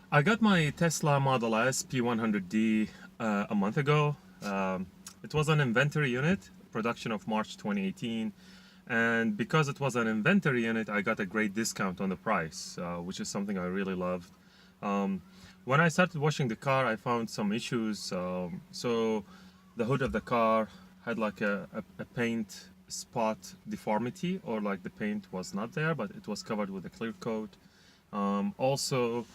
I got my Tesla Model S P100D a month ago. It was an inventory unit, production of March 2018. And because it was an inventory unit, I got a great discount on the price, which is something I really loved. Um, when I started washing the car, I found some issues. So the hood of the car had like a paint spot deformity, or like the paint was not there, but it was covered with a clear coat. Also,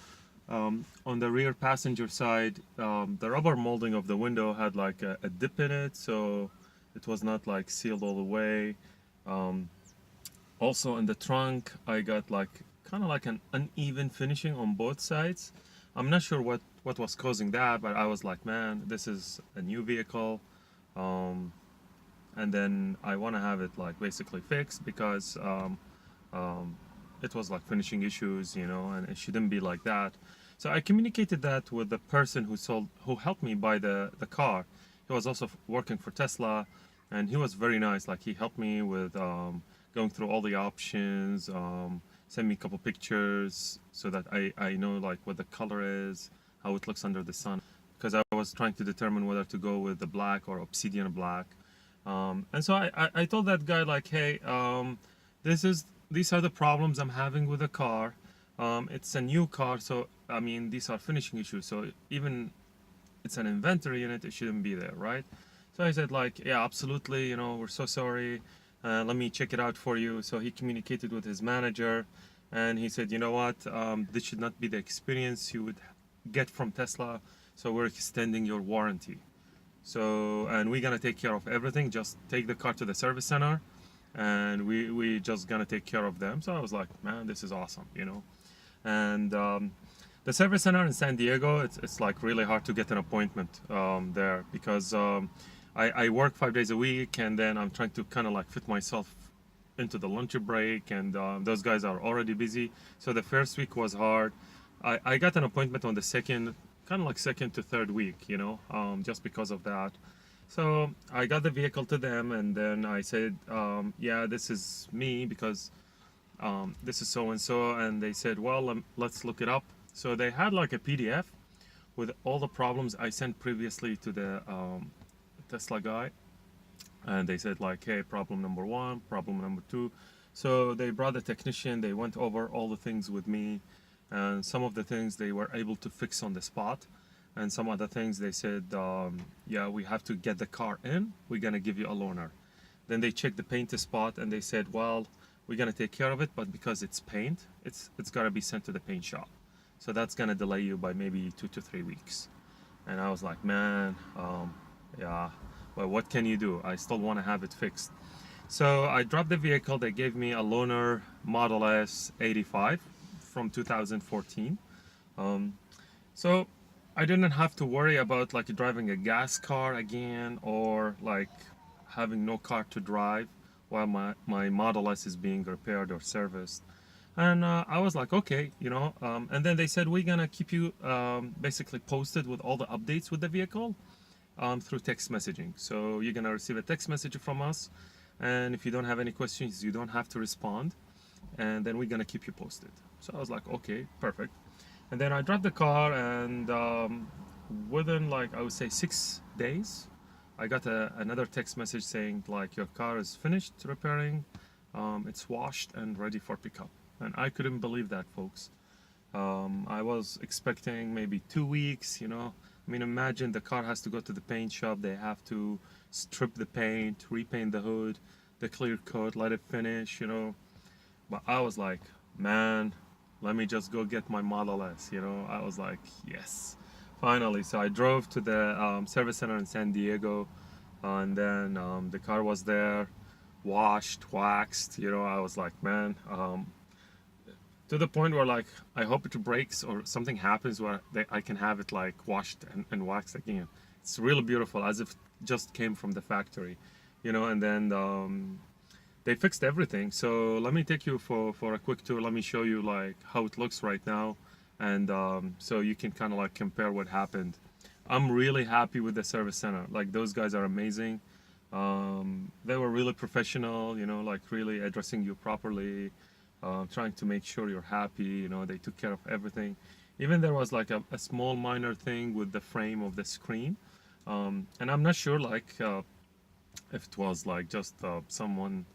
on the rear passenger side, the rubber molding of the window had like a dip in it, so it was not like sealed all the way. Um, Also in the trunk, I got like kind of like an uneven finishing on both sides. I'm not sure what was causing that, but I was like, man, this is a new vehicle. Um, and then I want to have it like basically fixed because um, it was like finishing issues, and it shouldn't be like that. So I communicated that with the person who helped me buy the car. He was also working for Tesla, and he was very nice. Like he helped me with going through all the options, sent me a couple pictures so that I know like what the color is, how it looks under the sun, because I was trying to determine whether to go with the black or obsidian black. And so I told that guy like, hey, these are the problems I'm having with the car. It's a new car, so I mean these are finishing issues. So even it's an inventory unit, it shouldn't be there, right? So I said like, yeah, absolutely. We're so sorry. Let me check it out for you. So he communicated with his manager, and he said, you know what, this should not be the experience you would get from Tesla. So we're extending your warranty. So, and we're gonna take care of everything. Just take the car to the service center, and we just gonna take care of them. So I was like, man, this is awesome. And the service center in San Diego, it's like really hard to get an appointment there because I work 5 days a week, and then I'm trying to kind of like fit myself into the lunch break, and those guys are already busy. So the first week was hard. I got an appointment on the second, kind of like second to third week, just because of that. So I got the vehicle to them, and then I said, yeah, this is me because this is so and so. And they said, well, let's look it up. So they had like a PDF with all the problems I sent previously to the Tesla guy. And they said like, hey, problem number one, problem number two. So they brought a technician, they went over all the things with me, and some of the things they were able to fix on the spot, and some other things they said, yeah, we have to get the car in, we're gonna give you a loaner. Then they checked the paint spot, and they said, well, we're gonna take care of it, but because it's paint, it's gotta be sent to the paint shop. So that's gonna delay you by maybe 2 to 3 weeks. And I was like, man, yeah, but what can you do? I still want to have it fixed. So I dropped the vehicle. They gave me a loaner Model S 85 from 2014. Um, so I didn't have to worry about like driving a gas car again, or like having no car to drive while my Model S is being repaired or serviced. And I was like, okay, and then they said, we're gonna keep you basically posted with all the updates with the vehicle through text messaging. So you're gonna receive a text message from us, and if you don't have any questions, you don't have to respond, and then we're gonna keep you posted. So I was like, okay, perfect. And then I dropped the car, and within like I would say 6 days, I got another text message saying like your car is finished repairing, it's washed and ready for pickup. And I couldn't believe that, folks. I was expecting maybe 2 weeks. I mean, imagine the car has to go to the paint shop. They have to strip the paint, repaint the hood, the clear coat, let it finish. But I was like, man, let me just go get my Model S. I was like, yes, finally. So I drove to the service center in San Diego, and then the car was there, washed, waxed. I was like, man, to the point where like I hope it breaks or something happens where I can have it like washed and waxed again. It's really beautiful, as if it just came from the factory. And then they fixed everything. So let me take you for a quick tour. Let me show you like how it looks right now, and so you can kind of like compare what happened. I'm really happy with the service center. Like those guys are amazing. They were really professional, like really addressing you properly, trying to make sure you're happy. They took care of everything. Even there was like a small minor thing with the frame of the screen, and I'm not sure like if it was like just someone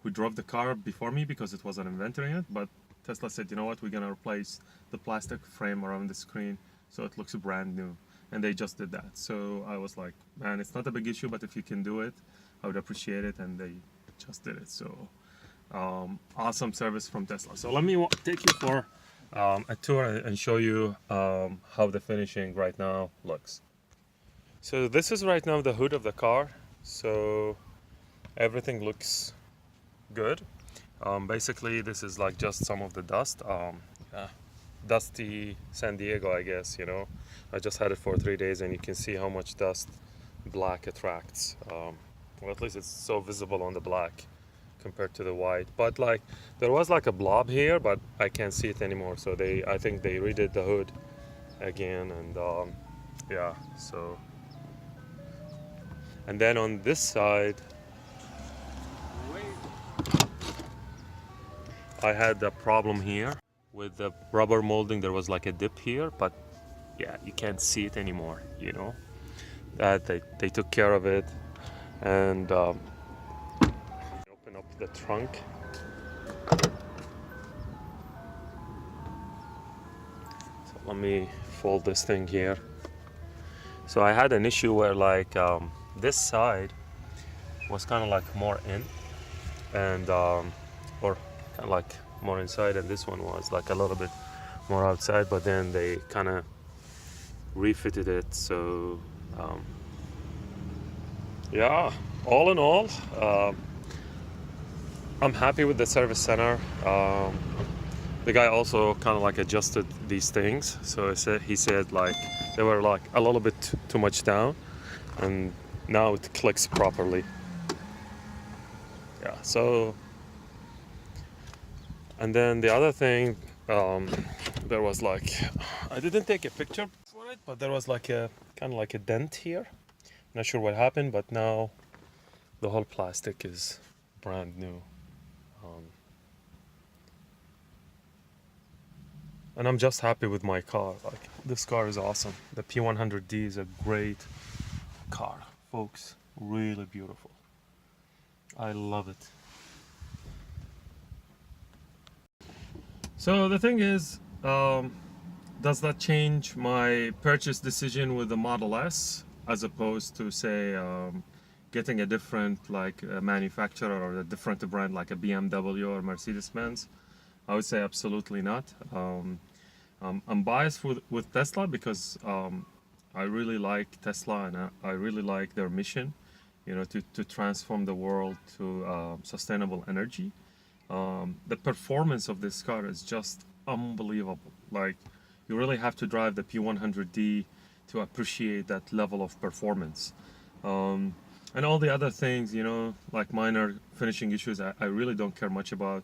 who drove the car before me because it was an inventory unit, but Tesla said, you know what, we're gonna replace the plastic frame around the screen so it looks brand new, and they just did that. So I was like, man, it's not a big issue, but if you can do it, I would appreciate it, and they just did it. So awesome service from Tesla. So let me take you for a tour and show you how the finishing right now looks. So this is right now the hood of the car. So everything looks good. Basically this is like just some of the dust. Dusty San Diego, I guess, you know. I just had it for 3 days and you can see how much dust black attracts. Well, at least it's so visible on the black compared to the white. But like there was like a blob here, but I can't see it anymore. So I think they redid the hood again, and yeah, so. And then on this side, I had a problem here with the rubber molding. There was like a dip here, but yeah, you can't see it anymore, you know. That they took care of it. And open up the trunk. So let me fold this thing here. So I had an issue where like this side was kind of like more in, and or kind of like more inside, and this one was like a little bit more outside, but then they kind of refitted it. So yeah, all in all, I'm happy with the service center. The guy also kind of like adjusted these things. So he said like they were like a little bit too much down, and now it clicks properly. Yeah, so. And then the other thing, there was like, I didn't take a picture for it, but there was like a kind of like a dent here. Not sure what happened, but now the whole plastic is brand new. And I'm just happy with my car. Like, this car is awesome. The P100D is a great car, folks. Really beautiful. I love it. So the thing is, does that change my purchase decision with the Model S as opposed to say getting a different like manufacturer or a different brand like a BMW or Mercedes-Benz? I would say absolutely not. I'm biased with Tesla because I really like Tesla, and I really like their mission, you know, to transform the world to sustainable energy. The performance of this car is just unbelievable. Like, you really have to drive the P100D to appreciate that level of performance. And all the other things, you know, like minor finishing issues, I really don't care much about.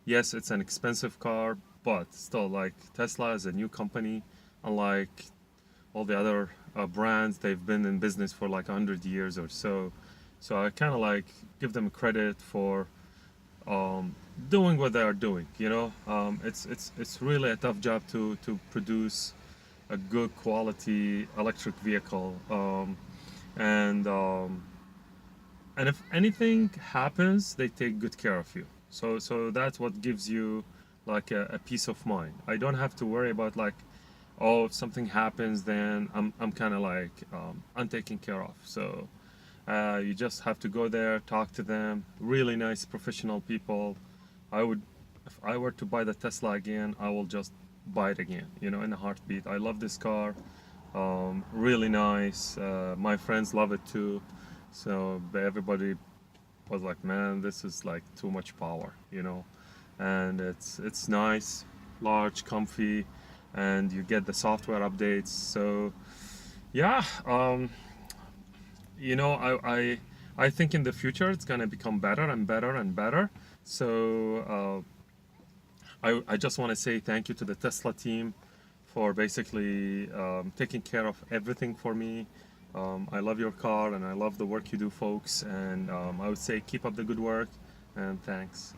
Yes, it's an expensive car, but still, like, Tesla is a new company, unlike all the other brands. They've been in business for like 100 years or so. So I kind of like give them credit for doing what they are doing. You know, it's really a tough job to produce a good quality electric vehicle, and if anything happens, they take good care of you. So that's what gives you like a peace of mind. I don't have to worry about like, oh, if something happens, then I'm kind of like I'm taken care of. So you just have to go there, talk to them. Really nice professional people. If I were to buy the Tesla again, I will just buy it again, you know, in a heartbeat. I love this car. Really nice. My friends love it too. So everybody was like, man, this is like too much power, you know. And it's nice, large, comfy, and you get the software updates. So yeah, you know, I think in the future it's gonna become better and better and better. So I just want to say thank you to the Tesla team for basically taking care of everything for me. I love your car and I love the work you do, folks, and I would say keep up the good work, and thanks.